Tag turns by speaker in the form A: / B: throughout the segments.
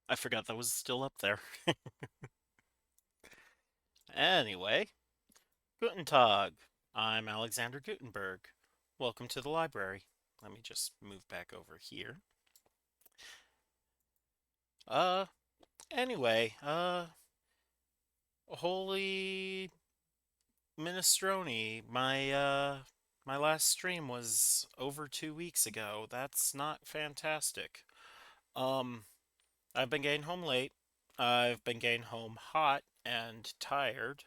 A: I forgot that was still up there. Anyway, Guten Tag. I'm Alexander Gutenberg. Welcome to the library. Let me just move back over here. Uh, anyway, Holy Minestrone, my last stream was over 2 weeks ago. That's not fantastic. Um, I've been getting home late. I've been getting home hot and tired.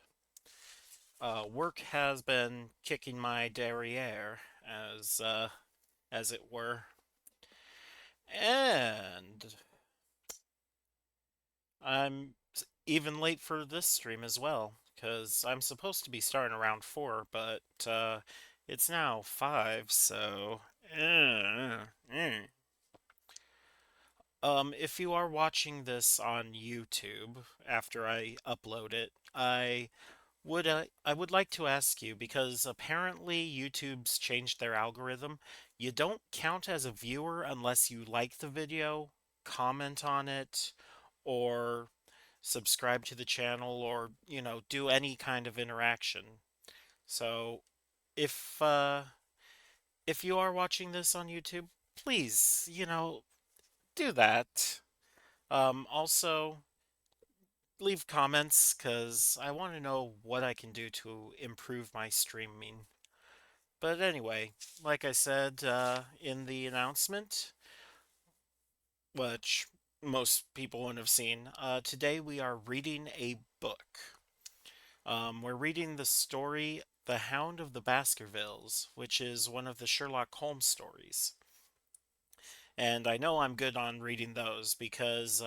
A: Work has been kicking my derriere, as it were, and I'm even late for this stream as well, because I'm supposed to be starting around 4, but it's now 5, so if you are watching this on YouTube after I upload it, I would like to ask you because apparently YouTube's changed their algorithm. You don't count as a viewer unless you like the video, comment on it, or subscribe to the channel or, do any kind of interaction. So, if uh if you are watching this on YouTube, please, do that. Also leave comments cuz I want to know what I can do to improve my streaming. But anyway, like I said in the announcement, which most people wouldn't have seen, today we are reading a book. We're reading the story The Hound of the Baskervilles, which is one of the Sherlock Holmes stories. And I know I'm good on reading those because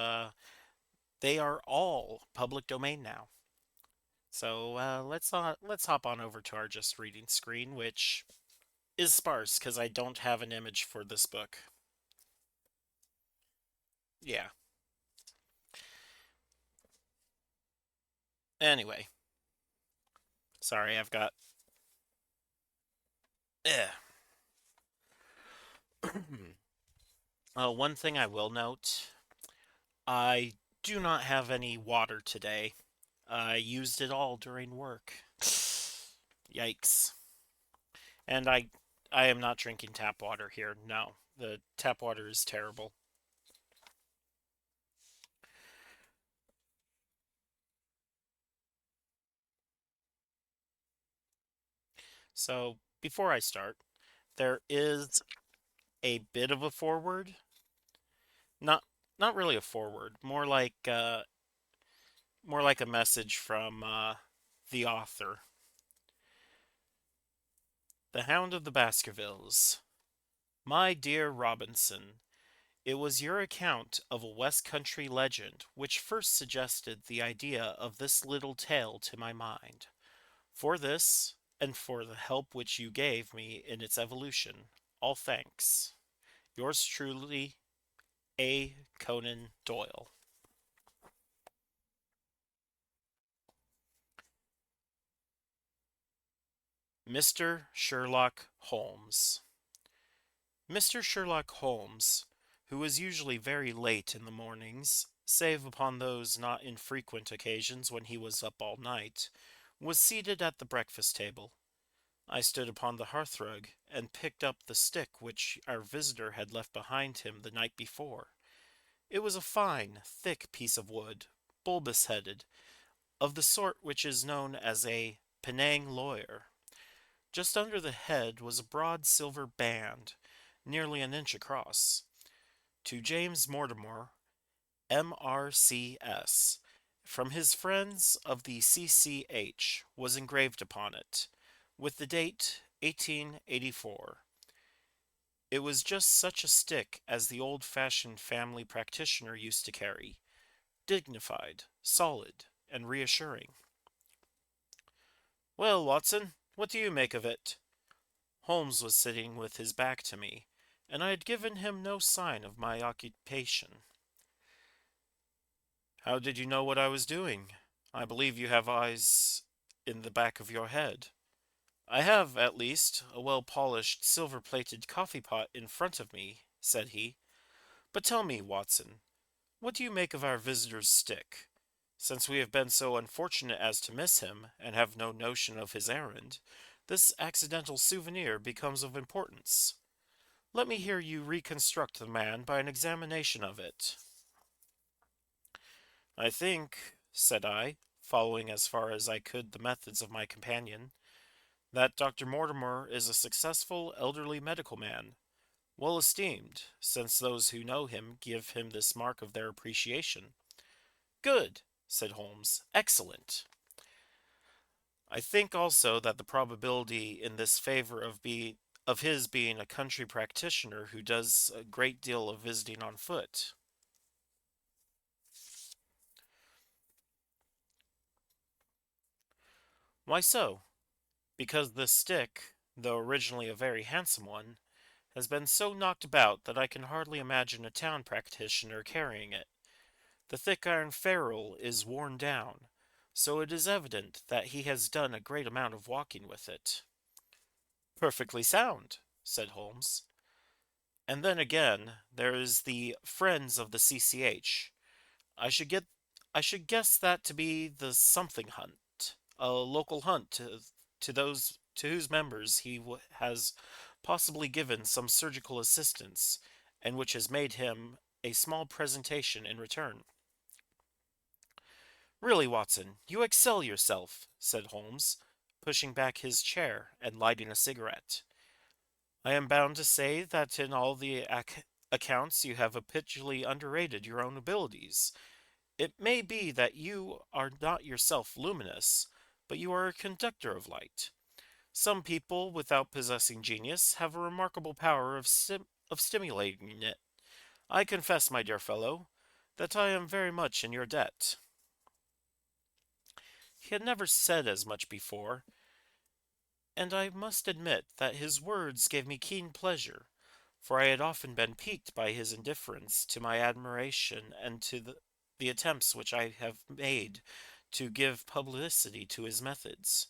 A: they are all public domain now. So let's hop on over to our just reading screen, which is sparse because I don't have an image for this book. Yeah. Anyway, sorry, I've got. Eh. One thing I will note, I do not have any water today. I used it all during work. Yikes. And I am not drinking tap water here. No. The tap water is terrible. So, before I start, there is a bit of a foreword. Not not really a foreword, more like a message from the author. The Hound of the Baskervilles. My dear Robinson, it was your account of a West Country legend which first suggested the idea of this little tale to my mind. For this, and for the help which you gave me in its evolution, all thanks. Yours truly, A. Conan Doyle. Mr. Sherlock Holmes. Mr. Sherlock Holmes, who was usually very late in the mornings, save upon those not infrequent occasions when he was up all night, was seated at the breakfast table. I stood upon the hearthrug and picked up the stick which our visitor had left behind him the night before. It was a fine, thick piece of wood, bulbous headed, of the sort which is known as a Penang lawyer. Just under the head was a broad silver band, nearly an inch across. To James Mortimer, M.R.C.S., from his friends of the C.C.H., was engraved upon it, with the date 1884. It was just such a stick as the old-fashioned family practitioner used to carry, dignified, solid, and reassuring. Well, Watson, what do you make of it? Holmes was sitting with his back to me, and I had given him no sign of my occupation. How did you know what I was doing? I believe you have eyes in the back of your head. I have, at least, a well-polished, silver-plated coffee-pot in front of me, said he. But tell me, Watson, What do you make of our visitor's stick? Since we have been so unfortunate as to miss him, and have no notion of his errand, this accidental souvenir becomes of importance. Let me hear you reconstruct the man by an examination of it. I think, said I, following as far as I could the methods of my companion, that Dr. Mortimer is a successful elderly medical man, well esteemed, since those who know him give him this mark of their appreciation. Good, said Holmes. Excellent. I think also that the probability in this favor of his being a country practitioner who does a great deal of visiting on foot. Why so? Because this stick, though originally a very handsome one, has been so knocked about that I can hardly imagine a town practitioner carrying it. The thick iron ferrule is worn down, so it is evident that he has done a great amount of walking with it. Perfectly sound, said Holmes. And then again, there is the Friends of the CCH. I should get I should guess that to be the something hunt, a local hunt to those to whose members has possibly given some surgical assistance, and which has made him a small presentation in return. Really, Watson, you excel yourself, said Holmes, pushing back his chair and lighting a cigarette. I am bound to say that in all the accounts you have habitually underrated your own abilities. It may be that you are not yourself luminous, but you are a conductor of light. Some people, without possessing genius, have a remarkable power of stimulating it. I confess, my dear fellow, that I am very much in your debt. He had never said as much before, and I must admit that his words gave me keen pleasure, for I had often been piqued by his indifference to my admiration and to the attempts which I have made to give publicity to his methods.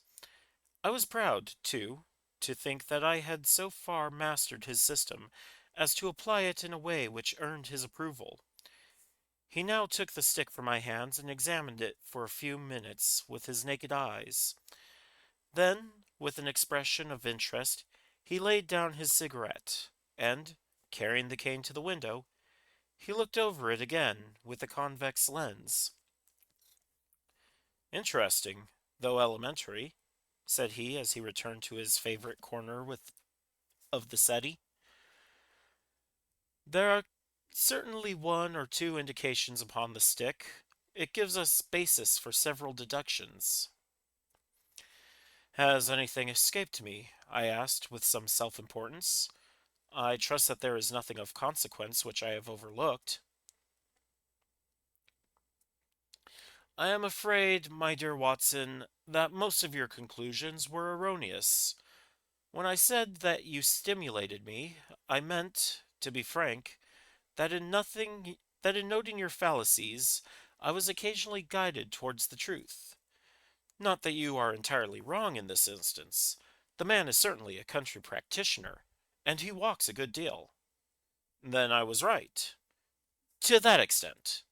A: I was proud, too, to think that I had so far mastered his system as to apply it in a way which earned his approval. He now took the stick from my hands and examined it for a few minutes with his naked eyes. Then, with an expression of interest, he laid down his cigarette, and, carrying the cane to the window, he looked over it again with a convex lens. Interesting, though elementary, said he as he returned to his favorite corner of the settee. There are certainly one or two indications upon the stick. It gives us basis for several deductions. Has anything escaped me? I asked with some self-importance. I trust that there is nothing of consequence which I have overlooked. I am afraid, my dear Watson, that most of your conclusions were erroneous. When I said that you stimulated me, I meant, to be frank, that in noting your fallacies, I was occasionally guided towards the truth. Not that you are entirely wrong in this instance. The man is certainly a country practitioner, and he walks a good deal. Then I was right. To that extent.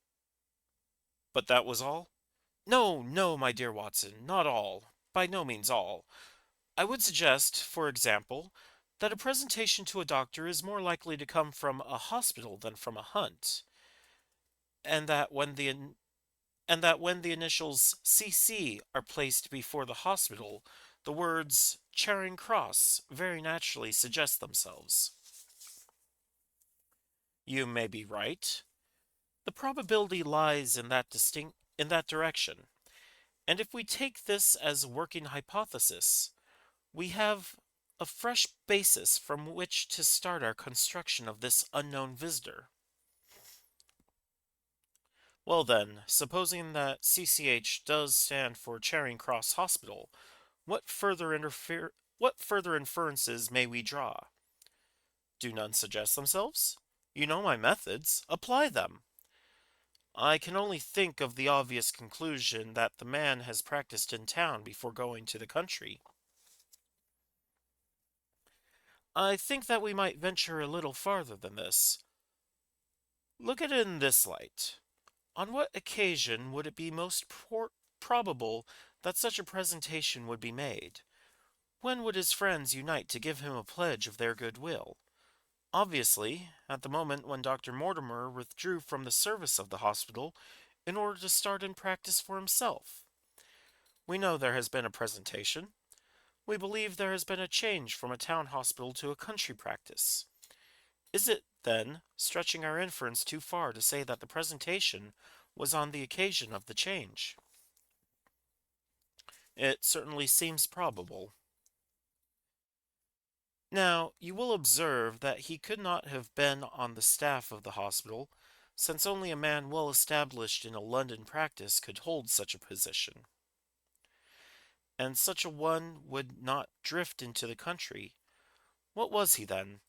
A: But that was all? No, no, my dear Watson, not all. By no means all. I would suggest, for example, that a presentation to a doctor is more likely to come from a hospital than from a hunt, and that when the initials CC are placed before the hospital, the words Charing Cross very naturally suggest themselves. You may be right. The probability lies in that direction, and if we take this as a working hypothesis, we have a fresh basis from which to start our construction of this unknown visitor. Well then, supposing that CCH does stand for Charing Cross Hospital, what further inferences may we draw? Do none suggest themselves? You know my methods. Apply them. I can only think of the obvious conclusion that the man has practiced in town before going to the country. I think that we might venture a little farther than this. Look at it in this light. On what occasion would it be most probable that such a presentation would be made? When would his friends unite to give him a pledge of their goodwill? Obviously, at the moment when Dr. Mortimer withdrew from the service of the hospital in order to start in practice for himself. We know there has been a presentation. We believe there has been a change from a town hospital to a country practice. Is it, then, stretching our inference too far to say that the presentation was on the occasion of the change? It certainly seems probable. Now, you will observe that he could not have been on the staff of the hospital, since only a man well established in a London practice could hold such a position. And such a one would not drift into the country. What was he then?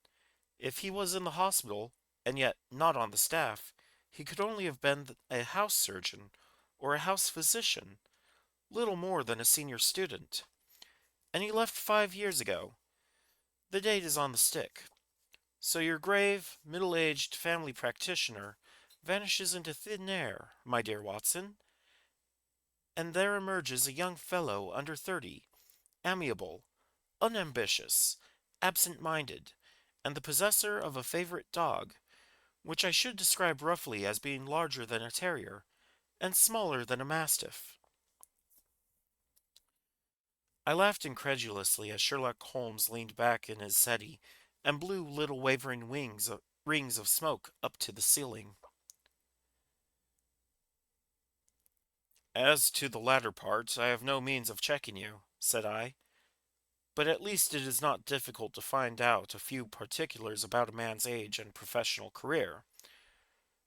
A: If he was in the hospital, and yet not on the staff, he could only have been a house surgeon or a house physician, little more than a senior student. And he left 5 years ago. The date is on the stick. So your grave, middle-aged family practitioner vanishes into thin air, my dear Watson, and there emerges a young fellow under 30, amiable, unambitious, absent-minded, and the possessor of a favorite dog, which I should describe roughly as being larger than a terrier and smaller than a mastiff. I laughed incredulously as Sherlock Holmes leaned back in his settee and blew little wavering rings of smoke up to the ceiling. As to the latter part, I have no means of checking you, said I, but at least it is not difficult to find out a few particulars about a man's age and professional career.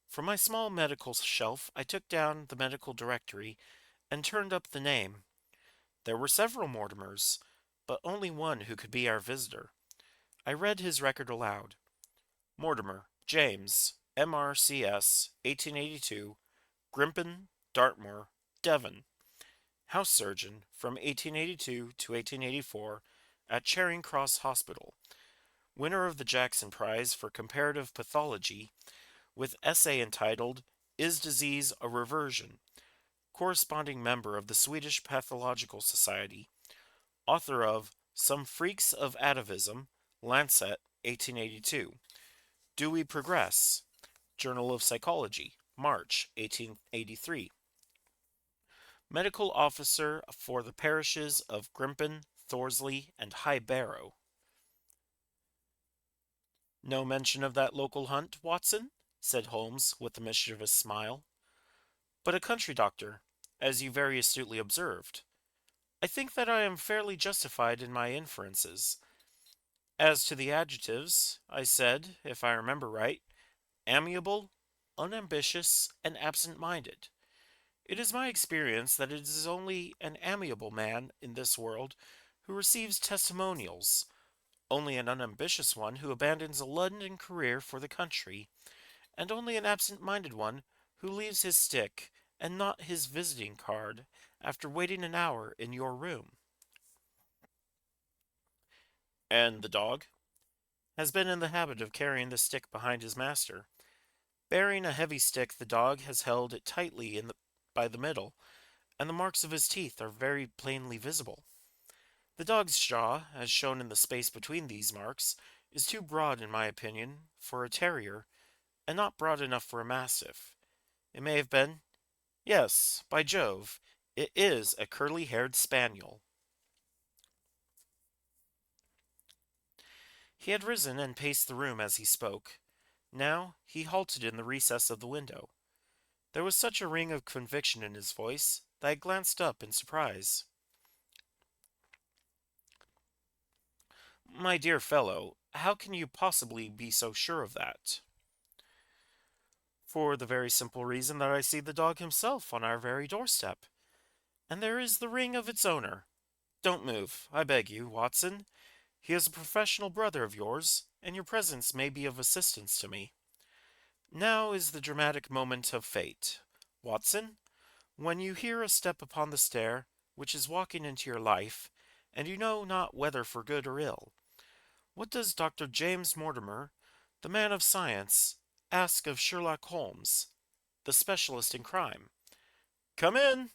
A: From my small medical shelf I took down the medical directory and turned up the name. There were several Mortimers, but only one who could be our visitor. I read his record aloud. Mortimer, James, MRCS, 1882, Grimpen, Dartmoor, Devon. House surgeon from 1882 to 1884 at Charing Cross Hospital. Winner of the Jackson Prize for Comparative Pathology with essay entitled Is Disease a Reversion? Corresponding member of the Swedish Pathological Society. Author of Some Freaks of Atavism, Lancet, 1882. Do We Progress? Journal of Psychology, March, 1883. Medical Officer for the parishes of Grimpen, Thorsley, and High Barrow. No mention of that local hunt, Watson? Said Holmes, with a mischievous smile. But a country doctor, as you very astutely observed. I think that I am fairly justified in my inferences. As to the adjectives, I said, if I remember right, amiable, unambitious, and absent-minded. It is my experience that it is only an amiable man in this world who receives testimonials, only an unambitious one who abandons a London career for the country, and only an absent-minded one who leaves his stick and not his visiting card after waiting an hour in your room. And the dog has been in the habit of carrying the stick behind his master. Bearing a heavy stick, the dog has held it tightly by the middle, and the marks of his teeth are very plainly visible. The dog's jaw, as shown in the space between these marks, is too broad, in my opinion, for a terrier, and not broad enough for a mastiff. It may have been, yes, by Jove, it is a curly-haired spaniel. He had risen and paced the room as he spoke. Now he halted in the recess of the window. There was such a ring of conviction in his voice that I glanced up in surprise. My dear fellow, how can you possibly be so sure of that? For the very simple reason that I see the dog himself on our very doorstep, and there is the ring of its owner. Don't move, I beg you, Watson. He is a professional brother of yours, and your presence may be of assistance to me. Now is the dramatic moment of fate. Watson, when you hear a step upon the stair, which is walking into your life, and you know not whether for good or ill, what does Dr. James Mortimer, the man of science, ask of Sherlock Holmes? the specialist in crime. Come in!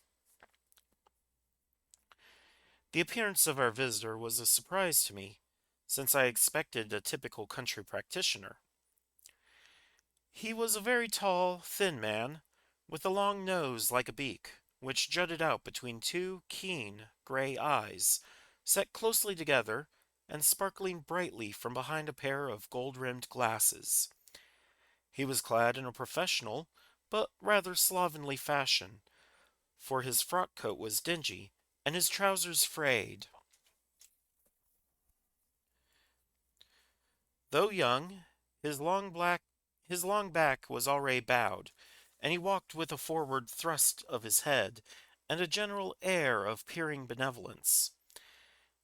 A: The appearance of our visitor was a surprise to me, since I expected a typical country practitioner. He was a very tall, thin man, with a long nose like a beak, which jutted out between two keen, gray eyes, set closely together and sparkling brightly from behind a pair of gold-rimmed glasses. He was clad in a professional, but rather slovenly fashion, for his frock coat was dingy, and his trousers frayed. Though young, his long black his long back was already bowed, and he walked with a forward thrust of his head and a general air of peering benevolence.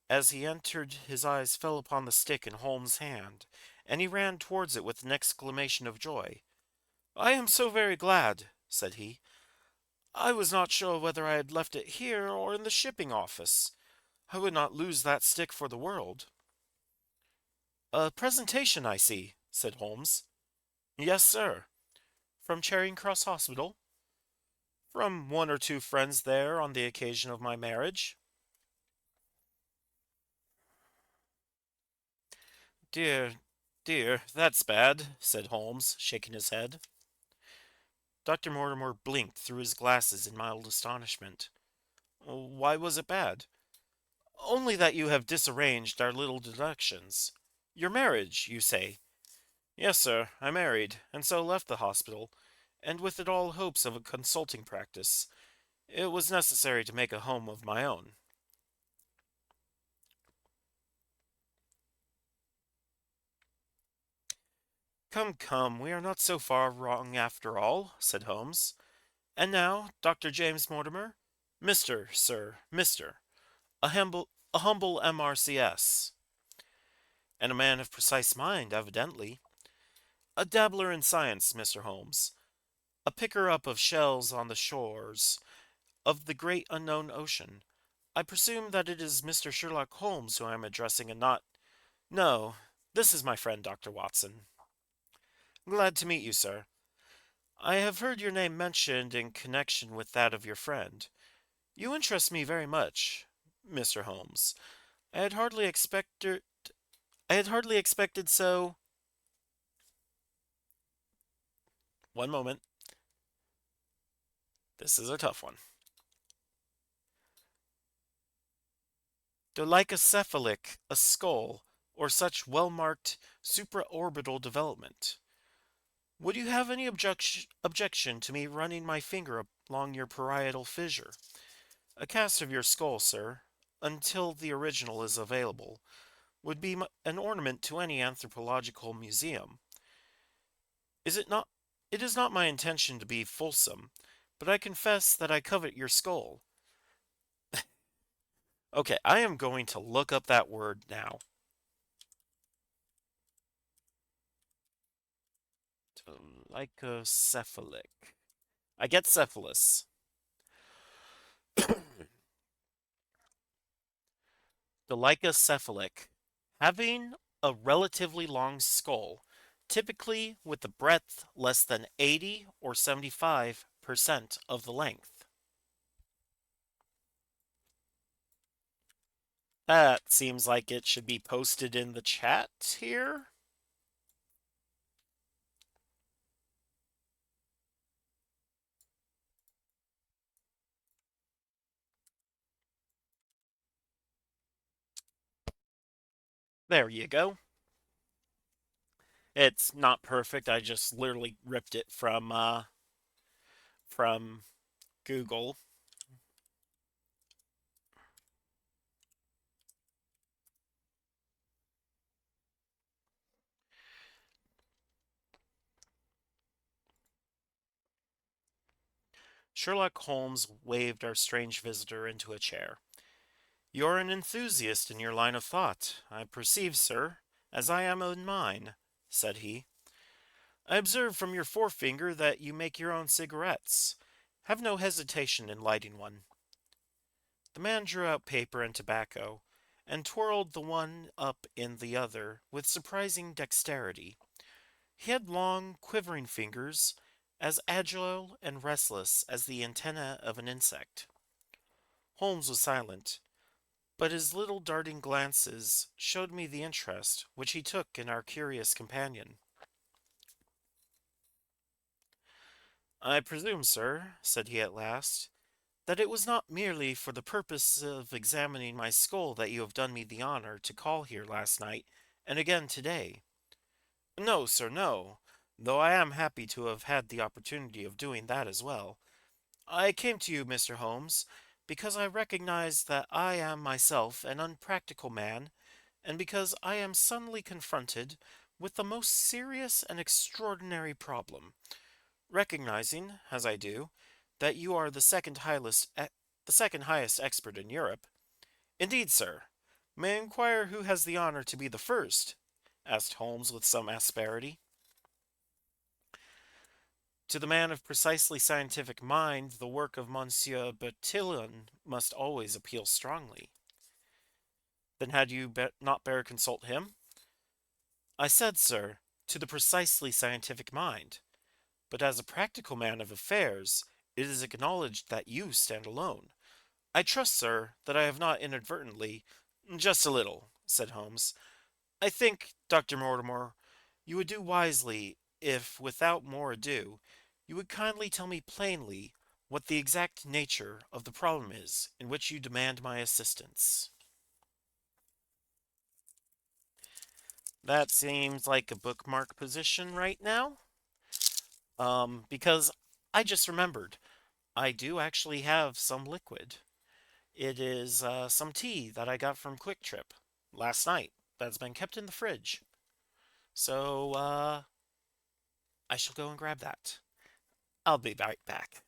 A: As he entered his eyes fell upon the stick in Holmes' hand, and he ran towards it with an exclamation of joy. "I am so very glad," said he. "I was not sure whether I had left it here or in the shipping office. I would not lose that stick for the world." "A presentation, I see," said Holmes. "Yes, sir." "From Charing Cross Hospital?" "From one or two friends there on the occasion of my marriage." "Dear, dear, that's bad," said Holmes, shaking his head. Dr. Mortimer blinked through his glasses in mild astonishment. "Why was it bad?" "Only that you have disarranged our little deductions. Your marriage, you say?" "Yes, sir, I married, and so left the hospital, and with it all hopes of a consulting practice. It was necessary to make a home of my own." "Come, come, we are not so far wrong after all," said Holmes. "And now, Dr. James Mortimer? Mr., sir, Mr. A humble MRCS. And a man of precise mind, evidently. A dabbler in science, Mr. Holmes. A picker-up of shells on the shores of the great unknown ocean. I presume that it is Mr. Sherlock Holmes who I am addressing and not... No, this is my friend, Dr. Watson. Glad to meet you, sir. I have heard your name mentioned in connection with that of your friend. You interest me very much, Mr. Holmes. I had hardly expected... I had hardly expected so... One moment. This is a tough one. Dolichocephalic, a skull, or such well-marked supraorbital development. Would you have any objection to me running my finger along your parietal fissure? A cast of your skull, sir, until the original is available, would be an ornament to any anthropological museum. Is it not? It is not my intention to be fulsome, but I confess that I covet your skull. Okay, I am going to look up that word now. Lycocephalic. I get cephalus. The lycocephalic, having a relatively long skull, typically with the breadth less than 80 or 75% of the length. That seems like it should be posted in the chat here. There you go. It's not perfect. I just literally ripped it from Google. Sherlock Holmes waved our strange visitor into a chair. "You're an enthusiast in your line of thought, I perceive, sir, as I am in mine," said he. "I observe from your forefinger that you make your own cigarettes. Have no hesitation in lighting one." The man drew out paper and tobacco, and twirled the one up in the other with surprising dexterity. He had long, quivering fingers, as agile and restless as the antenna of an insect. Holmes was silent, but his little darting glances showed me the interest which he took in our curious companion. I presume, sir, said he at last, that it was not merely for the purpose of examining my skull that you have done me the honor to call here last night and again today. No, sir, no, though I am happy to have had the opportunity of doing that as well. I came to you, Mr. Holmes, because I recognize that I am myself an unpractical man, and because I am suddenly confronted with the most serious and extraordinary problem, recognizing, as I do, that you are the second highest expert in Europe. Indeed, sir. May I inquire who has the honor to be the first? Asked Holmes with some asperity. To the man of precisely scientific mind, the work of Monsieur Bertillon must always appeal strongly. Then had you not better consult him? I said, sir, to the precisely scientific mind. But as a practical man of affairs, it is acknowledged that you stand alone. I trust, sir, that I have not inadvertently— Just a little, said Holmes. I think, Dr. Mortimer, you would do wisely if, without more ado, you would kindly tell me plainly what the exact nature of the problem is in which you demand my assistance. That seems like a bookmark position right now. Because I just remembered, I do actually have some liquid. It is some tea that I got from Quick Trip last night that's been kept in the fridge. So, I shall go and grab that. I'll be right back.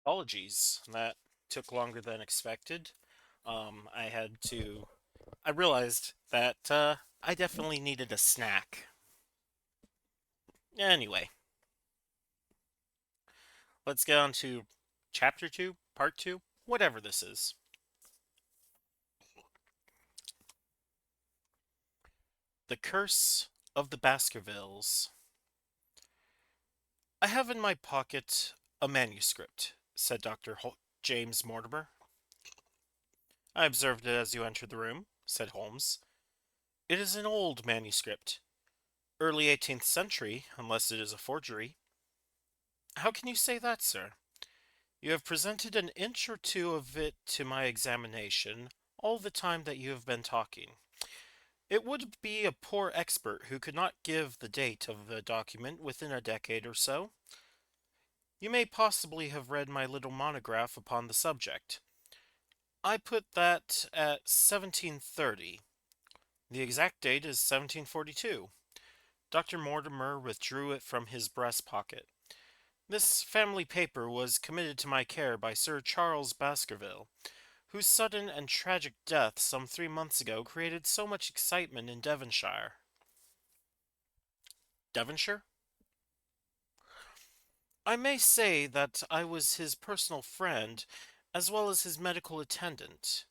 A: Apologies. That took longer than expected. I had to. I realized that I definitely needed a snack. Anyway, let's get on to chapter 2, part 2, whatever this is. The Curse of the Baskervilles. I have in my pocket a manuscript, said James Mortimer. I observed it as you entered the room, said Holmes. It is an old manuscript, early 18th century, unless it is a forgery. How can you say that, sir? You have presented an inch or two of it to my examination all the time that you have been talking. It would be a poor expert who could not give the date of the document within a decade or so. You may possibly have read my little monograph upon the subject. I put that at 1730. The exact date is 1742. Dr. Mortimer withdrew it from his breast pocket. This family paper was committed to my care by Sir Charles Baskerville, whose sudden and tragic death some 3 months ago created so much excitement in Devonshire. Devonshire? I may say that I was his personal friend, as well as his medical attendant.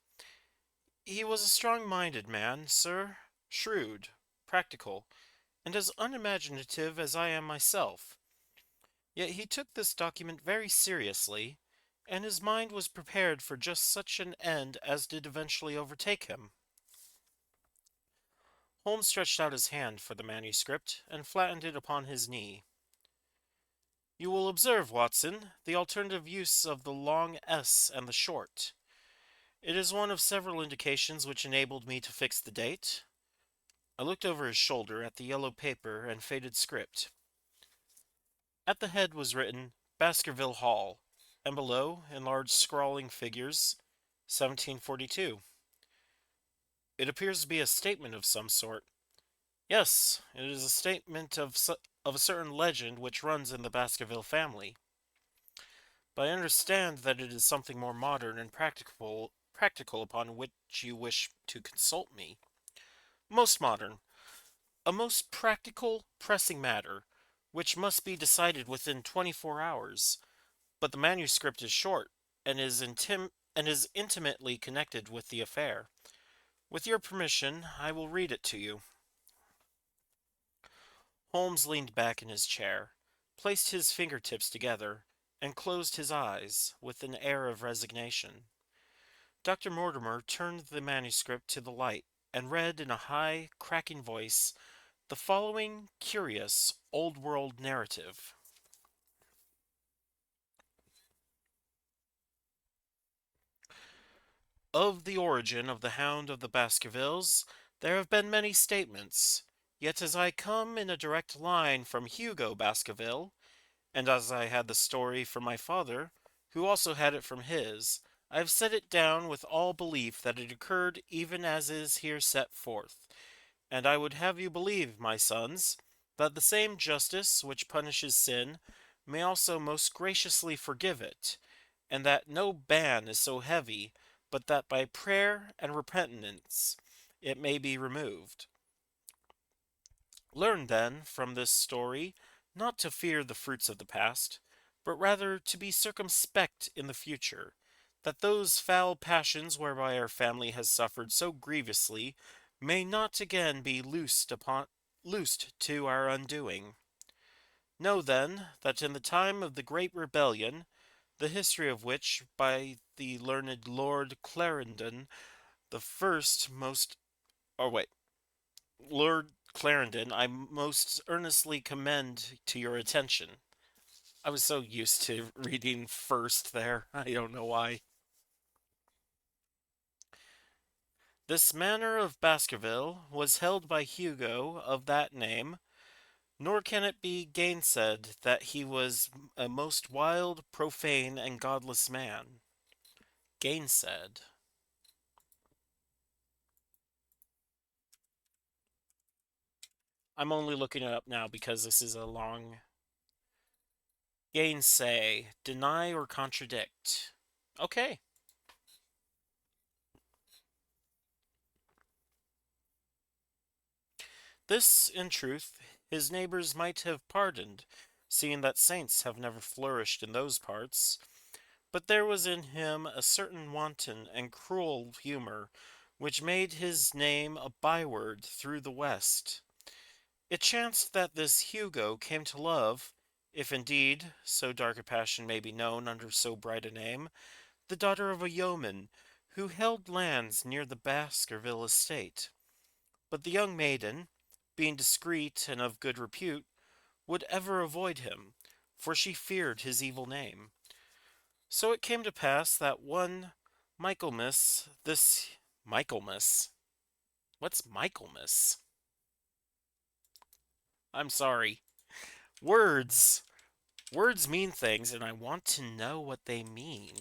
A: He was a strong-minded man, sir, shrewd, practical, and as unimaginative as I am myself. Yet he took this document very seriously, and his mind was prepared for just such an end as did eventually overtake him. Holmes stretched out his hand for the manuscript, and flattened it upon his knee. You will observe, Watson, the alternative use of the long S and the short. It is one of several indications which enabled me to fix the date. I looked over his shoulder at the yellow paper and faded script. At the head was written Baskerville Hall, and below, in large scrawling figures, 1742. It appears to be a statement of some sort. Yes, it is a statement of a certain legend which runs in the Baskerville family. But I understand that it is something more modern and practical upon which you wish to consult me. Most modern. A most practical, pressing matter, which must be decided within 24 hours. But the manuscript is short, and is intimately connected with the affair. With your permission, I will read it to you. Holmes leaned back in his chair, placed his fingertips together, and closed his eyes with an air of resignation. Dr. Mortimer turned the manuscript to the light and read in a high, cracking voice the following curious, old-world narrative. Of the origin of the Hound of the Baskervilles, there have been many statements, yet as I come in a direct line from Hugo Baskerville, and as I had the story from my father, who also had it from his, I have set it down with all belief that it occurred even as is here set forth. And I would have you believe, my sons, that the same justice which punishes sin may also most graciously forgive it, and that no ban is so heavy but that by prayer and repentance it may be removed. Learn then from this story not to fear the fruits of the past, but rather to be circumspect in the future, that those foul passions whereby our family has suffered so grievously may not again be loosed to our undoing. Know then that in the time of the great rebellion, the history of which by the learned Lord Clarendon, the first most or wait, Lord Clarendon, I most earnestly commend to your attention. I was so used to reading first there. I don't know why. This manor of Baskerville was held by Hugo of that name, nor can it be gainsaid that he was a most wild, profane, and godless man. Gainsaid. I'm only looking it up now because this is a long gainsay, deny or contradict. Okay. This, in truth, his neighbors might have pardoned, seeing that saints have never flourished in those parts. But there was in him a certain wanton and cruel humour, which made his name a byword through the West. It chanced that this Hugo came to love, if indeed so dark a passion may be known under so bright a name, the daughter of a yeoman, who held lands near the Baskerville estate. But the young maiden, being discreet and of good repute, would ever avoid him, for she feared his evil name. So it came to pass that one Michaelmas, this Michaelmas, what's Michaelmas? I'm sorry. Words. Words mean things, and I want to know what they mean.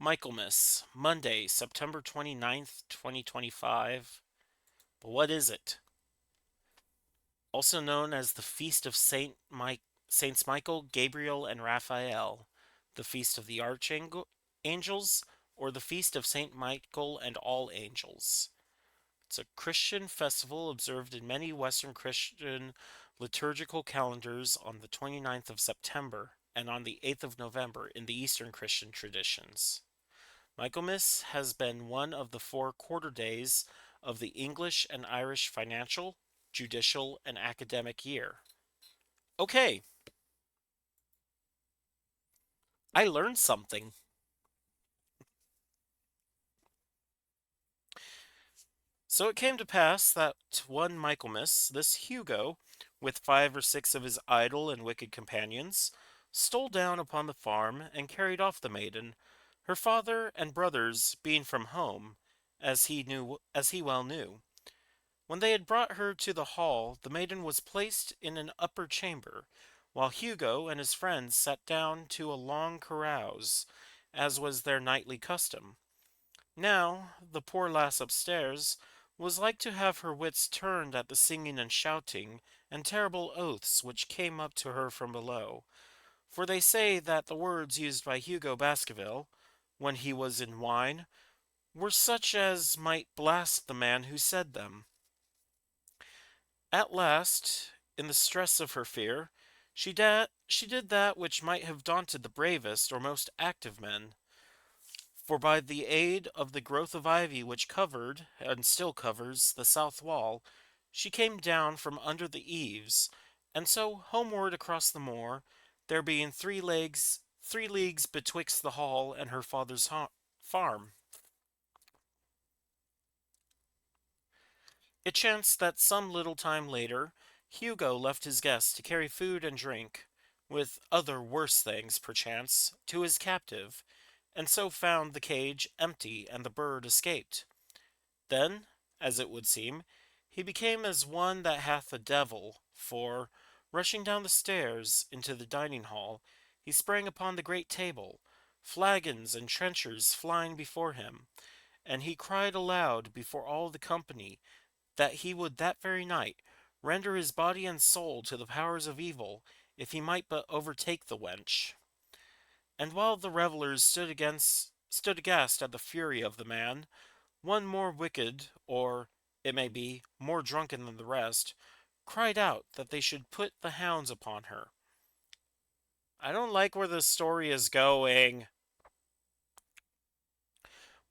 A: Michaelmas, Monday, September 29th, 2025. But what is it? Also known as the Feast of Saints Michael, Gabriel, and Raphael, the Feast of the Archangels, or the Feast of Saint Michael and All Angels. It's a Christian festival observed in many Western Christian liturgical calendars on the 29th of September and on the 8th of November in the Eastern Christian traditions. Michaelmas has been one of the four quarter days of the English and Irish financial, judicial, and academic year. Okay, I learned something. So it came to pass that one Michaelmas, this Hugo, with 5 or 6 of his idle and wicked companions, stole down upon the farm and carried off the maiden, her father and brothers being from home, as he well knew. When they had brought her to the hall, the maiden was placed in an upper chamber, while Hugo and his friends sat down to a long carouse, as was their nightly custom. Now, the poor lass upstairs was like to have her wits turned at the singing and shouting and terrible oaths which came up to her from below. For they say that the words used by Hugo Baskerville, when he was in wine, were such as might blast the man who said them. At last, in the stress of her fear, she did that which might have daunted the bravest or most active men. For by the aid of the growth of ivy which covered, and still covers, the south wall, she came down from under the eaves, and so homeward across the moor, there being 3 leagues betwixt the hall and her father's farm. It chanced that some little time later, Hugo left his guest to carry food and drink, with other worse things, perchance, to his captive, and so found the cage empty and the bird escaped. Then, as it would seem, he became as one that hath a devil, for, Rushing down the stairs into the dining hall, he sprang upon the great table, flagons and trenchers flying before him, and he cried aloud before all the company that he would that very night render his body and soul to the powers of evil, if he might but overtake the wench. And while the revellers stood aghast at the fury of the man, one more wicked, or, it may be, more drunken than the rest, cried out that they should put the hounds upon her. I don't like where this story is going.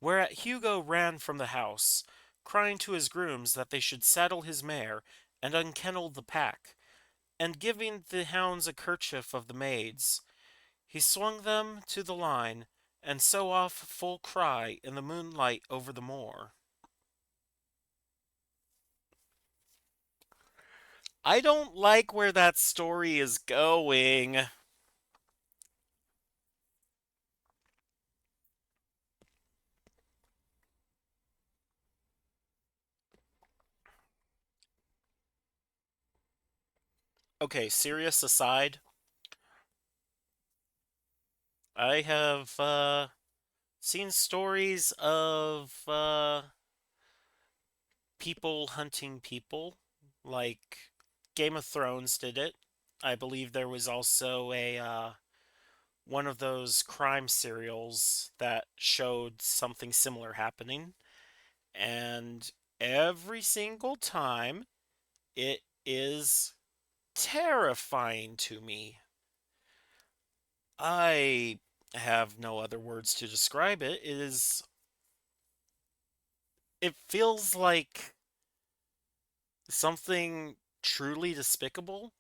A: Whereat Hugo ran from the house, crying to his grooms that they should saddle his mare and unkennel the pack, and giving the hounds a kerchief of the maid's, he swung them to the line, and so off full cry in the moonlight over the moor. I don't like where that story is going. Okay, serious aside, I have seen stories of people hunting people, like Game of Thrones did it. I believe there was also a one of those crime serials that showed something similar happening, and every single time it is terrifying to me. I have no other words to describe it. It feels like something truly despicable.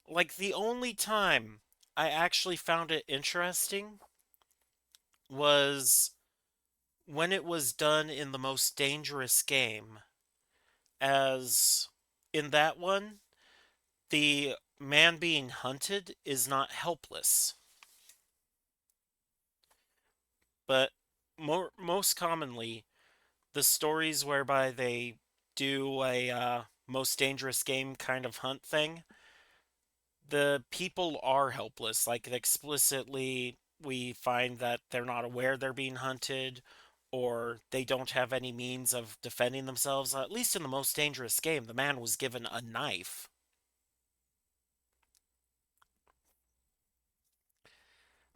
A: Like the only time I actually found it interesting was when it was done in the most dangerous game. As in that one, the man being hunted is not helpless, but most commonly, the stories whereby they do a most dangerous game kind of hunt thing, the people are helpless. Like explicitly, we find that they're not aware they're being hunted, or they don't have any means of defending themselves. At least in the most dangerous game, the man was given a knife.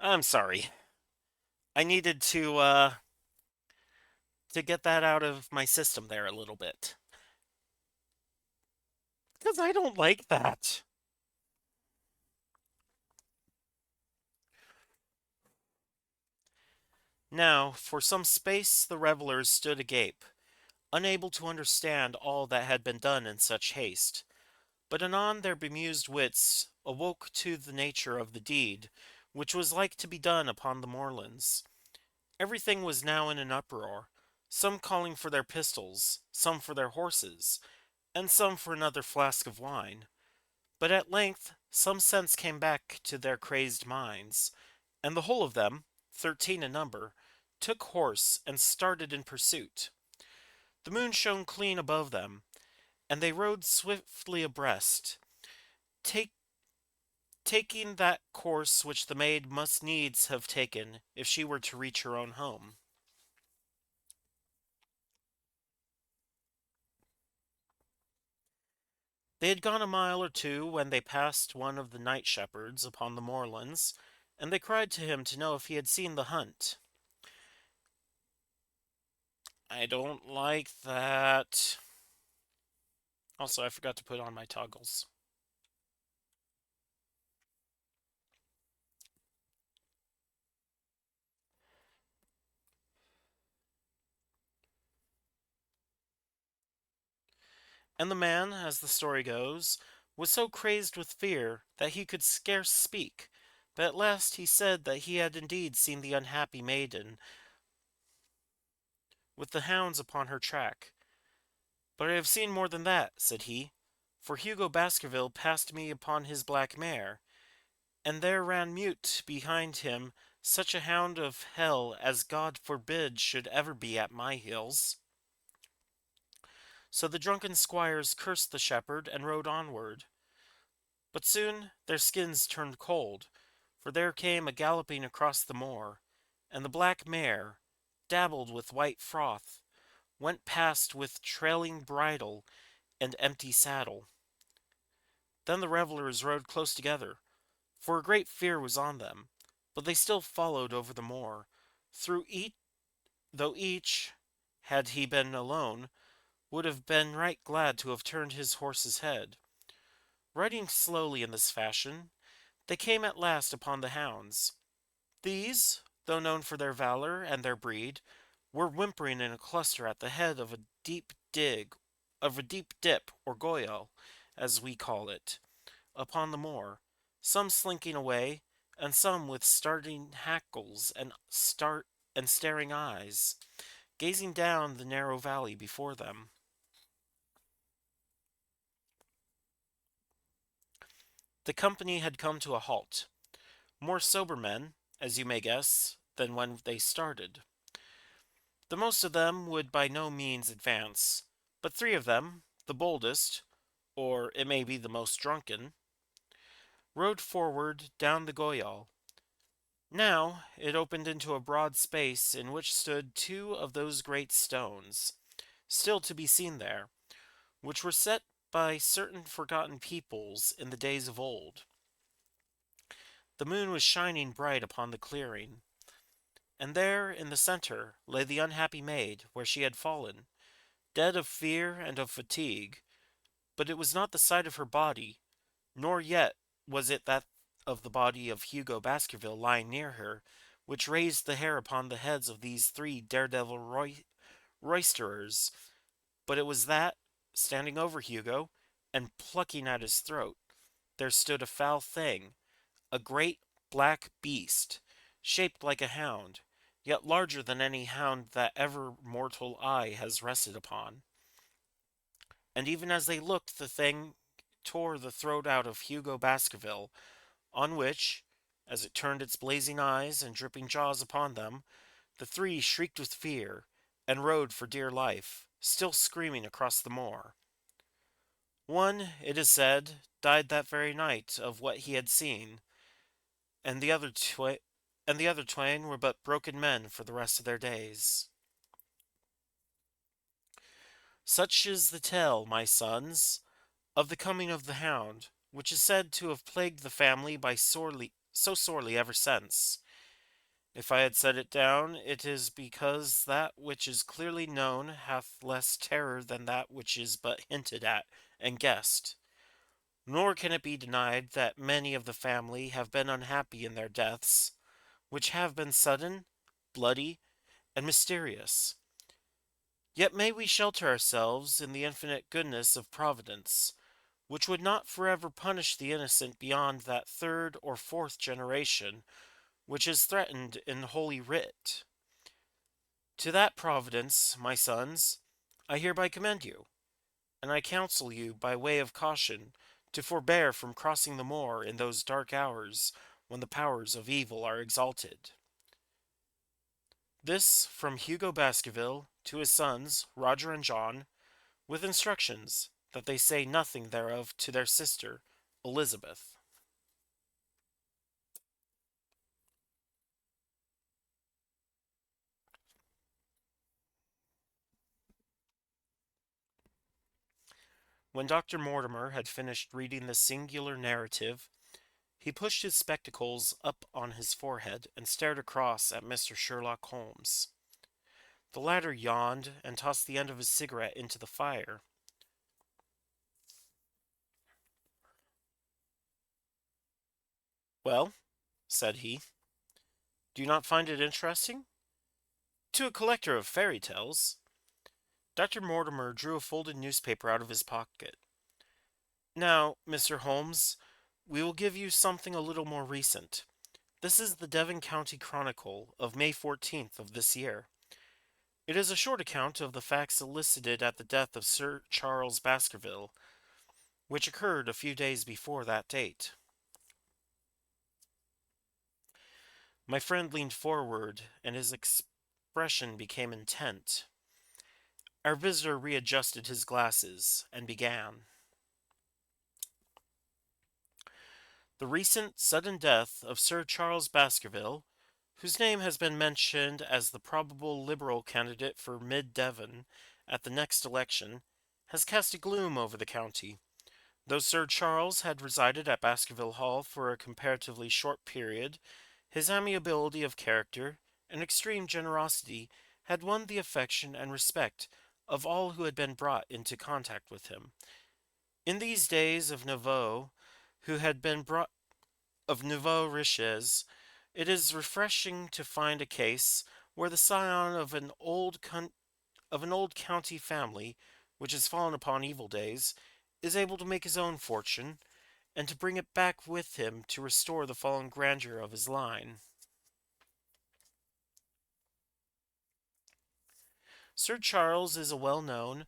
A: I'm sorry. I needed to get that out of my system there a little bit. Because I don't like that. Now, for some space, the revelers stood agape, unable to understand all that had been done in such haste. But anon their bemused wits awoke to the nature of the deed, which was like to be done upon the moorlands. Everything was now in an uproar, some calling for their pistols, some for their horses, and some for another flask of wine. But at length some sense came back to their crazed minds, and the whole of them, 13 in number, took horse and started in pursuit. The moon shone clean above them, and they rode swiftly abreast, take, taking that course which the maid must needs have taken if she were to reach her own home. They had gone a mile or two when they passed one of the night shepherds upon the moorlands, and they cried to him to know if he had seen the hunt. I don't like that. Also, I forgot to put on my toggles. And the man, as the story goes, was so crazed with fear that he could scarce speak, but at last he said that he had indeed seen the unhappy maiden with the hounds upon her track. But I have seen more than that, said he, for Hugo Baskerville passed me upon his black mare, and there ran mute behind him such a hound of hell as God forbid should ever be at my heels. So the drunken squires cursed the shepherd and rode onward. But soon their skins turned cold, for there came a galloping across the moor, and the black mare, dabbled with white froth, went past with trailing bridle and empty saddle. Then the revelers rode close together, for a great fear was on them, but they still followed over the moor, through each, though each, had he been alone, would have been right glad to have turned his horse's head. Riding slowly in this fashion, they came at last upon the hounds. These, though known for their valor and their breed, were whimpering in a cluster at the head of a deep dip or goyal, as we call it, upon the moor, some slinking away, and some with starting hackles and staring eyes, gazing down the narrow valley before them. The company had come to a halt. More sober men, as you may guess, than when they started. The most of them would by no means advance, but three of them, the boldest, or it may be the most drunken, rode forward down the Goyal. Now it opened into a broad space in which stood two of those great stones, still to be seen there, which were set by certain forgotten peoples in the days of old. The moon was shining bright upon the clearing, and there in the centre lay the unhappy maid where she had fallen, dead of fear and of fatigue, but it was not the sight of her body, nor yet was it that of the body of Hugo Baskerville lying near her, which raised the hair upon the heads of these three daredevil roisterers, but it was that, standing over Hugo, and plucking at his throat, there stood a foul thing, a great black beast, shaped like a hound, yet larger than any hound that ever mortal eye has rested upon. And even as they looked, the thing tore the throat out of Hugo Baskerville, on which, as it turned its blazing eyes and dripping jaws upon them, the three shrieked with fear, and rode for dear life, still screaming across the moor. One, it is said, died that very night of what he had seen, and the other twain were but broken men for the rest of their days. Such is the tale, my sons, of the coming of the hound, which is said to have plagued the family by so sorely ever since. If I had set it down, it is because that which is clearly known hath less terror than that which is but hinted at and guessed. Nor can it be denied that many of the family have been unhappy in their deaths, which have been sudden, bloody, and mysterious. Yet may we shelter ourselves in the infinite goodness of Providence, which would not forever punish the innocent beyond that third or fourth generation which is threatened in Holy Writ. To that Providence, my sons, I hereby commend you, and I counsel you by way of caution to forbear from crossing the moor in those dark hours when the powers of evil are exalted. This from Hugo Baskerville to his sons, Roger and John, with instructions that they say nothing thereof to their sister, Elizabeth. When Dr. Mortimer had finished reading this singular narrative, he pushed his spectacles up on his forehead and stared across at Mr. Sherlock Holmes. The latter yawned and tossed the end of his cigarette into the fire. "Well," said he, "do you not find it interesting?" "To a collector of fairy tales." Dr. Mortimer drew a folded newspaper out of his pocket. "Now, Mr. Holmes, we will give you something a little more recent. This is the Devon County Chronicle of May 14th of this year. It is a short account of the facts elicited at the death of Sir Charles Baskerville, which occurred a few days before that date." My friend leaned forward, and his expression became intent. Our visitor readjusted his glasses, and began. The recent sudden death of Sir Charles Baskerville, whose name has been mentioned as the probable Liberal candidate for Mid Devon at the next election, has cast a gloom over the county. Though Sir Charles had resided at Baskerville Hall for a comparatively short period, his amiability of character and extreme generosity had won the affection and respect of all who had been brought into contact with him. In these days of who had been brought nouveau riches, it is refreshing to find a case where the scion of an old county family, which has fallen upon evil days, is able to make his own fortune, and to bring it back with him to restore the fallen grandeur of his line. Sir Charles is a well known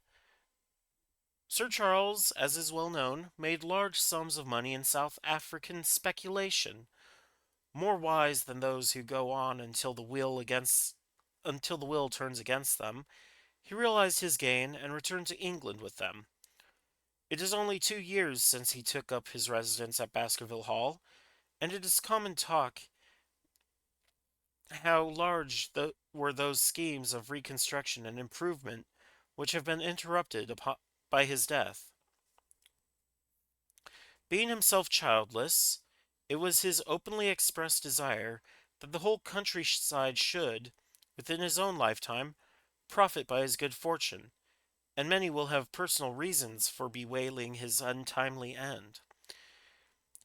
A: Sir Charles, as is well known, made large sums of money in South African speculation, more wise than those who go on until the will turns against them. He realized his gain and returned to England with them. It is only 2 years since he took up his residence at Baskerville Hall, and it is common talk how large were those schemes of reconstruction and improvement which have been interrupted by his death. Being himself childless, it was his openly expressed desire that the whole countryside should, within his own lifetime, profit by his good fortune, and many will have personal reasons for bewailing his untimely end.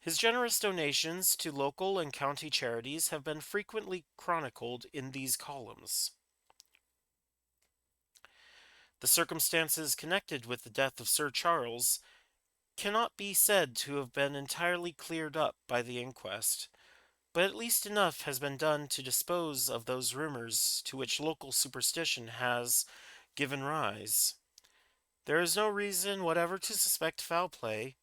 A: His generous donations to local and county charities have been frequently chronicled in these columns. The circumstances connected with the death of Sir Charles cannot be said to have been entirely cleared up by the inquest, but at least enough has been done to dispose of those rumors to which local superstition has given rise. There is no reason whatever to suspect foul play,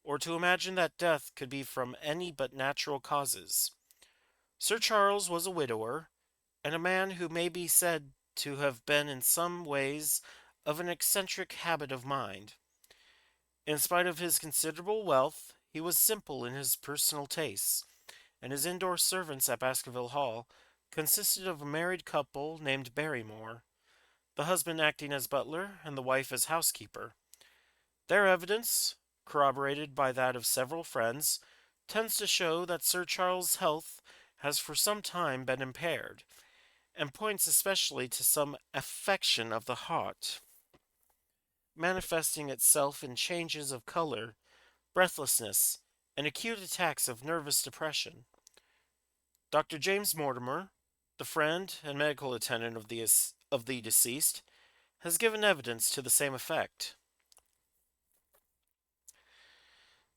A: or to imagine that death could be from any but natural causes. Sir Charles was a widower, and a man who may be said to have been in some ways of an eccentric habit of mind. In spite of his considerable wealth, he was simple in his personal tastes, and his indoor servants at Baskerville Hall consisted of a married couple named Barrymore, the husband acting as butler and the wife as housekeeper. Their evidence, corroborated by that of several friends, tends to show that Sir Charles' health has for some time been impaired, and points especially to some affection of the heart, manifesting itself in changes of color, breathlessness, and acute attacks of nervous depression. Dr. James Mortimer, the friend and medical attendant of the deceased, has given evidence to the same effect.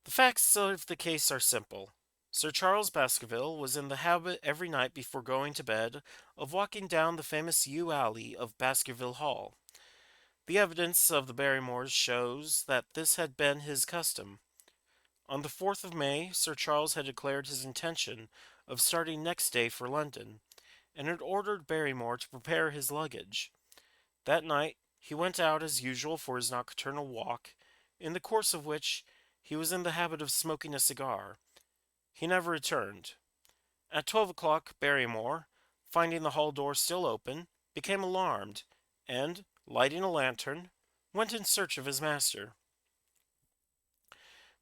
A: The facts of the case are simple. Sir Charles Baskerville was in the habit every night before going to bed of walking down the famous yew alley of Baskerville Hall. The evidence of the Barrymores shows that this had been his custom. On the 4th of May, Sir Charles had declared his intention of starting next day for London, and had ordered Barrymore to prepare his luggage. That night he went out as usual for his nocturnal walk, in the course of which he was in the habit of smoking a cigar. He never returned. At 12 o'clock, Barrymore, finding the hall door still open, became alarmed, and, lighting a lantern, went in search of his master.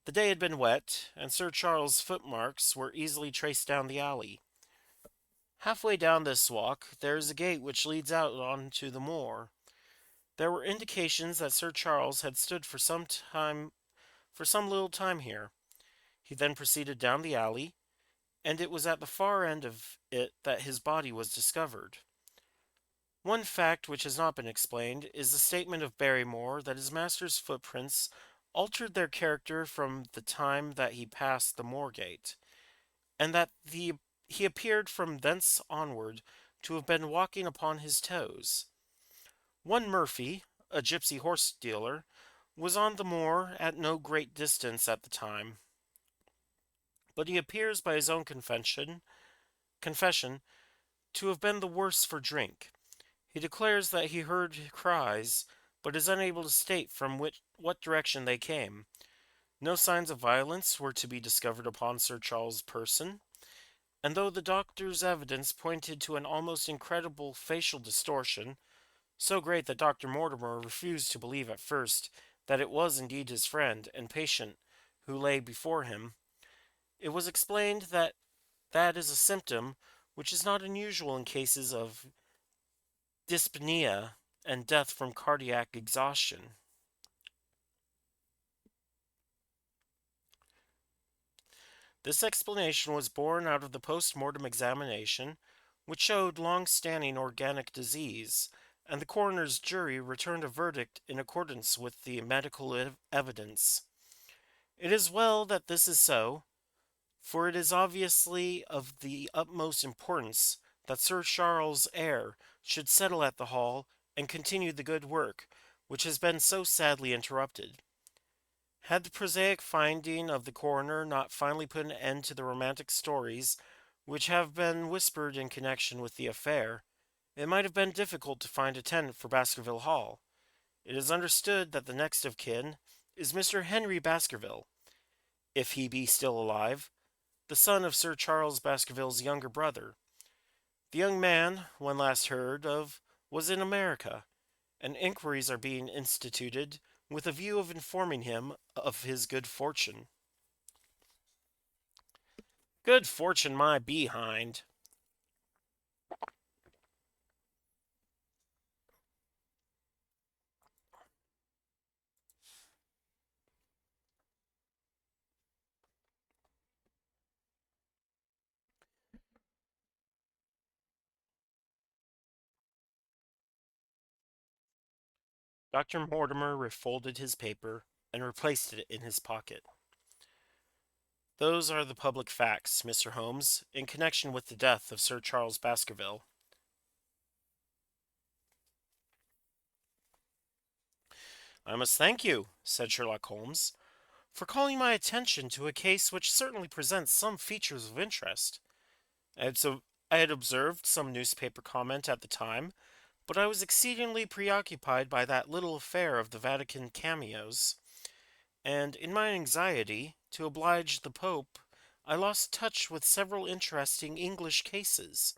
A: The day had been wet, and Sir Charles's footmarks were easily traced down the alley. Halfway down this walk there is a gate which leads out on to the moor. There were indications that Sir Charles had stood for some little time here. He then proceeded down the alley, and it was at the far end of it that his body was discovered. One fact which has not been explained is the statement of Barrymore that his master's footprints altered their character from the time that he passed the Moorgate, and that he appeared from thence onward to have been walking upon his toes. One Murphy, a gypsy horse dealer, was on the moor at no great distance at the time, but he appears by his own confession to have been the worse for drink. He declares that he heard cries, but is unable to state from what direction they came. No signs of violence were to be discovered upon Sir Charles's person, and though the doctor's evidence pointed to an almost incredible facial distortion, so great that Dr. Mortimer refused to believe at first that it was indeed his friend and patient who lay before him, it was explained that that is a symptom which is not unusual in cases of dyspnea and death from cardiac exhaustion. This explanation was born out of the post mortem examination, which showed long standing organic disease, and the coroner's jury returned a verdict in accordance with the medical evidence. It is well that this is so, for it is obviously of the utmost importance that Sir Charles' heir should settle at the Hall and continue the good work which has been so sadly interrupted. Had the prosaic finding of the coroner not finally put an end to the romantic stories which have been whispered in connection with the affair, it might have been difficult to find a tenant for Baskerville Hall. It is understood that the next of kin is Mr. Henry Baskerville, if he be still alive, the son of Sir Charles Baskerville's younger brother. The young man, when last heard of, was in America, and inquiries are being instituted with a view of informing him of his good fortune. Good fortune, my behind! Dr. Mortimer refolded his paper and replaced it in his pocket. Those are the public facts, Mr. Holmes, in connection with the death of Sir Charles Baskerville. I must thank you, said Sherlock Holmes, for calling my attention to a case which certainly presents some features of interest. I had observed some newspaper comment at the time, but I was exceedingly preoccupied by that little affair of the Vatican cameos, and in my anxiety to oblige the Pope, I lost touch with several interesting English cases.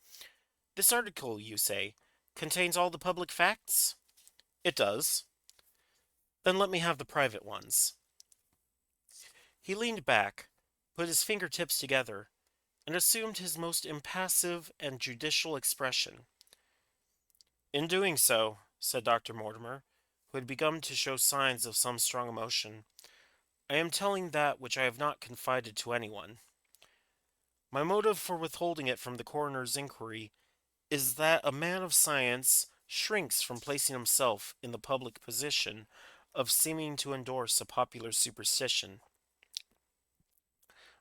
A: This article, you say, contains all the public facts? It does. Then let me have the private ones. He leaned back, put his fingertips together, and assumed his most impassive and judicial expression. In doing so, said Dr. Mortimer, who had begun to show signs of some strong emotion, I am telling that which I have not confided to anyone. My motive for withholding it from the coroner's inquiry is that a man of science shrinks from placing himself in the public position of seeming to endorse a popular superstition.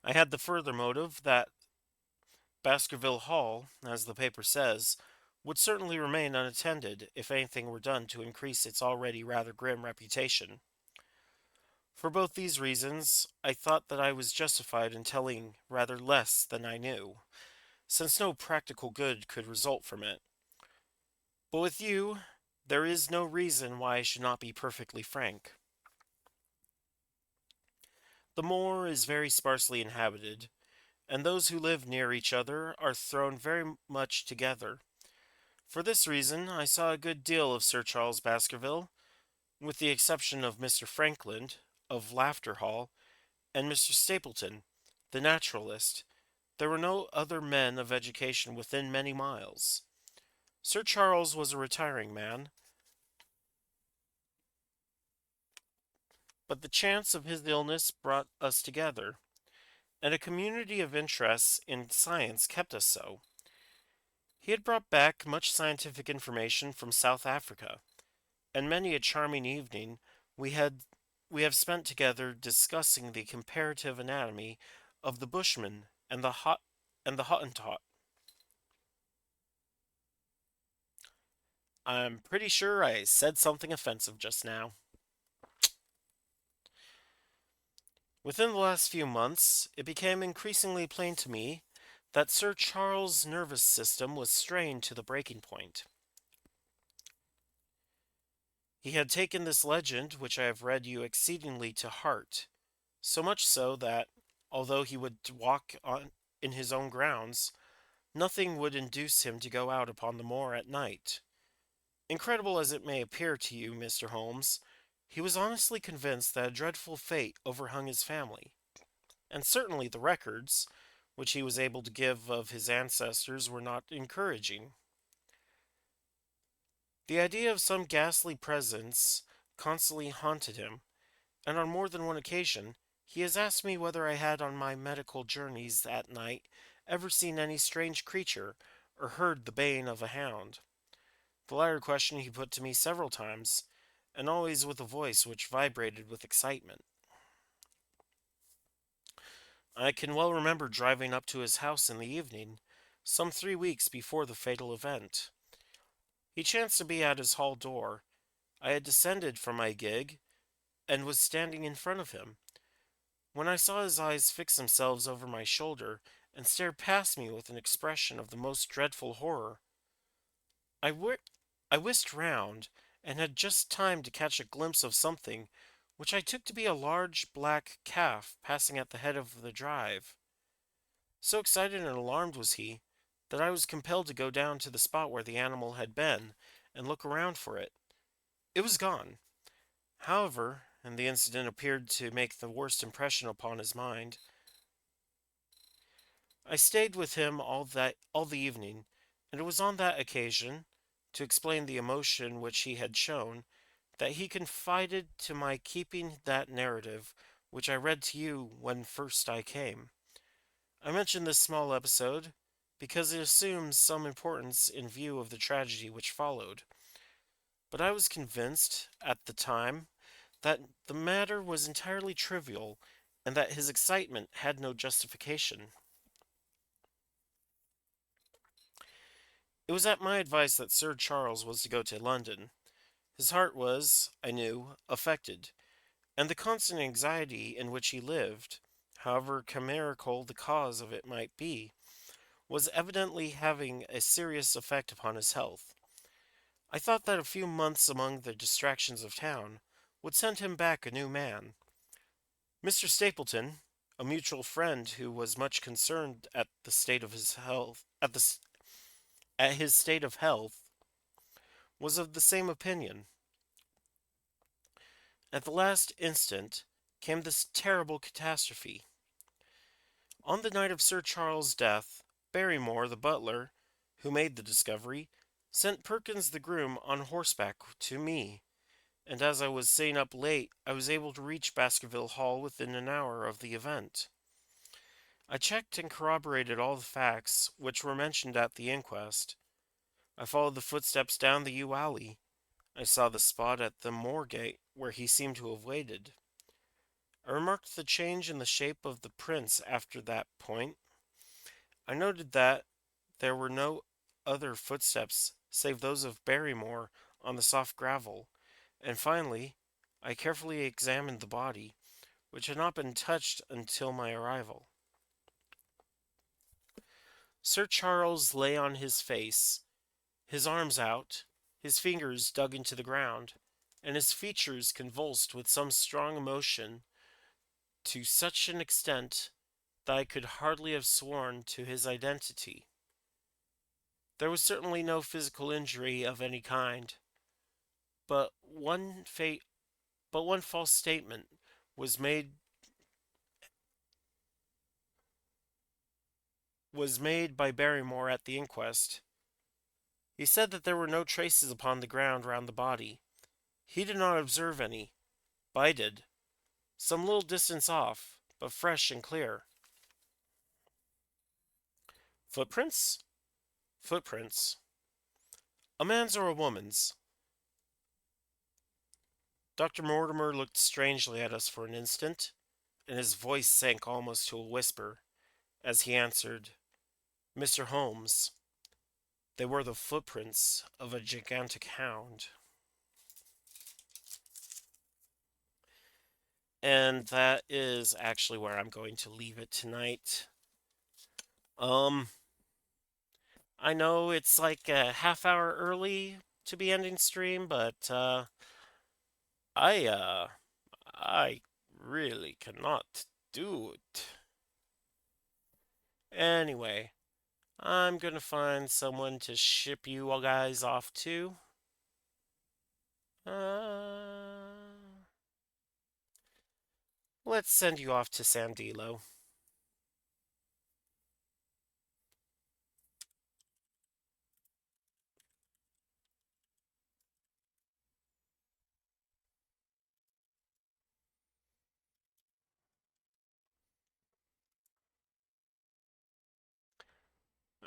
A: I had the further motive that Baskerville Hall, as the paper says, would certainly remain unattended if anything were done to increase its already rather grim reputation. For both these reasons, I thought that I was justified in telling rather less than I knew, since no practical good could result from it. But with you, there is no reason why I should not be perfectly frank. The moor is very sparsely inhabited, and those who live near each other are thrown very much together. For this reason, I saw a good deal of Sir Charles Baskerville, with the exception of Mr. Frankland, of Laughter Hall, and Mr. Stapleton, the naturalist. There were no other men of education within many miles. Sir Charles was a retiring man, but the chance of his illness brought us together, and a community of interests in science kept us so. He had brought back much scientific information from South Africa, and many a charming evening we had we have spent together discussing the comparative anatomy of the Bushman and the Hottentot. I'm pretty sure I said something offensive just now. Within the last few months, it became increasingly plain to me that Sir Charles' nervous system was strained to the breaking point. He had taken this legend, which I have read you exceedingly to heart, So much so that, although he would walk on in his own grounds, nothing would induce him to go out upon the moor at night. Incredible as it may appear to you, Mr. Holmes, he was honestly convinced that a dreadful fate overhung his family, and certainly the records, which he was able to give of his ancestors, were not encouraging. The idea of some ghastly presence constantly haunted him, and on more than one occasion he has asked me whether I had on my medical journeys that night ever seen any strange creature or heard the baying of a hound. The latter question he put to me several times, and always with a voice which vibrated with excitement. I can well remember driving up to his house in the evening, some 3 weeks before the fatal event. He chanced to be at his hall door. I had descended from my gig, and was standing in front of him, when I saw his eyes fix themselves over my shoulder and stare past me with an expression of the most dreadful horror. I, wi- I whisked round, and had just time to catch a glimpse of something which I took to be a large black calf passing at the head of the drive. So excited and alarmed was he that I was compelled to go down to the spot where the animal had been and look around for it. It was gone, however, and the incident appeared to make the worst impression upon his mind. I stayed with him all the evening, and it was on that occasion, to explain the emotion which he had shown, that he confided to my keeping that narrative which I read to you when first I came. I mention this small episode because it assumes some importance in view of the tragedy which followed, but I was convinced, at the time, that the matter was entirely trivial and that his excitement had no justification. It was at my advice that Sir Charles was to go to London. His heart was, I knew, affected, and the constant anxiety in which he lived, however chimerical the cause of it might be, was evidently having a serious effect upon his health. I thought that a few months among the distractions of town would send him back a new man. Mr. Stapleton, a mutual friend who was much concerned at the state of his health, at his state of health, was of the same opinion. At the last instant came this terrible catastrophe. On the night of Sir Charles's death, Barrymore, the butler, who made the discovery, sent Perkins the groom on horseback to me, and as I was staying up late, I was able to reach Baskerville Hall within an hour of the event. I checked and corroborated all the facts which were mentioned at the inquest. I followed the footsteps down the yew alley. I saw the spot at the moor gate where he seemed to have waited. I remarked the change in the shape of the prints after that point. I noted that there were no other footsteps save those of Barrymore on the soft gravel, and finally, I carefully examined the body, which had not been touched until my arrival. Sir Charles lay on his face, his arms out, his fingers dug into the ground, and his features convulsed with some strong emotion to such an extent that I could hardly have sworn to his identity. There was certainly no physical injury of any kind, but one false statement was made by Barrymore at the inquest. He said that there were no traces upon the ground round the body. He did not observe any, but I did, some little distance off, but fresh and clear. Footprints? Footprints. A man's or a woman's? Dr. Mortimer looked strangely at us for an instant, and his voice sank almost to a whisper as he answered, Mr. Holmes, they were the footprints of a gigantic hound. And that is actually where I'm going to leave it tonight. Um, I know it's like a half hour early to be ending stream, but I I really cannot do it. Anyway, I'm gonna find someone to ship you all guys off to. Uh, let's send you off to Sandilo.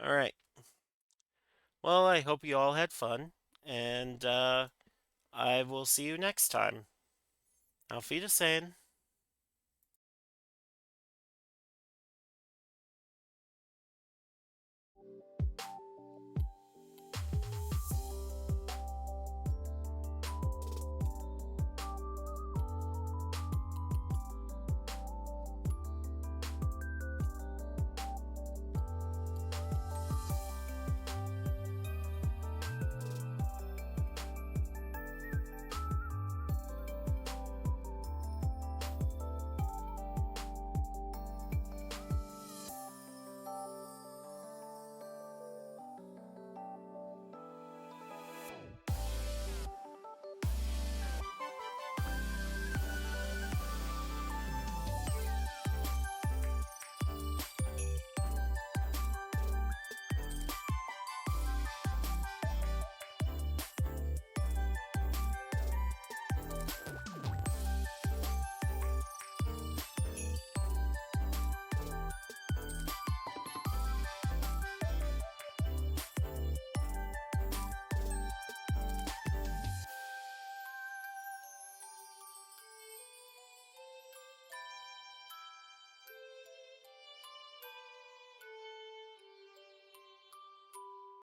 A: All right. Well, I hope you all had fun, and I will see you next time. Auf Wiedersehen.